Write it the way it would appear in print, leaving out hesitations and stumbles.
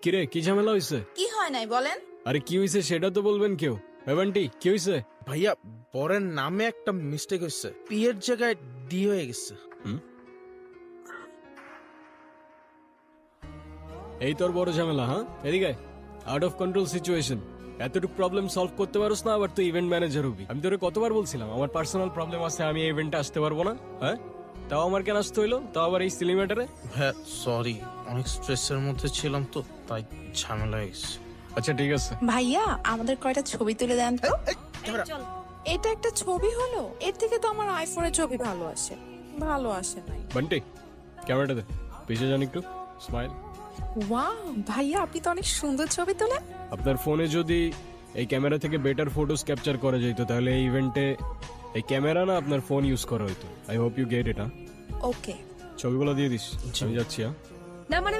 কিরে কি ঝামেলা হইছে? কি হয় নাই বলেন? আরে কি হইছে সেটা তো বলবেন কেউ। এভান্টি কি হইছে? ভাইয়া বরের নামে একটা মিস্টেক হয়েছে, পি এর জায়গায় ডি হয়ে গেছে। এই তোর বড় ঝামেলা? হ্যাঁ, এদিকে আউট অফ কন্ট্রোল সিচুয়েশন। এতটুকু প্রবলেম সলভ করতে পারোস না, আবার তুই ইভেন্ট ম্যানেজার হবি। আমি তোরে কতবার বলছিলাম আমার পার্সোনাল প্রবলেম আছে, আমি এই ইভেন্টে আসতে পারবো না। হ্যাঁ, তাও আমার কেন আসতে হইলো, তাও আবার এই সিলি ম্যাটারে? ভাইয়া সরি, অনেক স্ট্রেসের মধ্যে ছিলাম তো, তাই ঝামেলা হয়ে গেছে। আচ্ছা ঠিক আছে। ভাইয়া আমাদের কয়টা ছবি তুলে দেন তো। ক্যামেরা। এটা একটা ছবি হলো, এর থেকে তো আমার আইফোনের ছবি ভালো আসে। ভালো আসে নাই। বান্টি ক্যামেরাটা দে, পিছিয়ে যান একটু, স্মাইল। ওয়াও ভাইয়া, আপনি তো অনেক সুন্দর ছবি তোলেন। আপনার ফোনে যদি এই ক্যামেরা থেকে বেটার ফটোস ক্যাপচার করা যেত তাহলে এই ইভেন্টে এই ক্যামেরা না আপনার ফোন ইউজ করা হইতো। I hope you get it. Okay. ছবিগুলো দিয়ে দিস, আমি যাচ্ছি। হ্যাঁ না মানে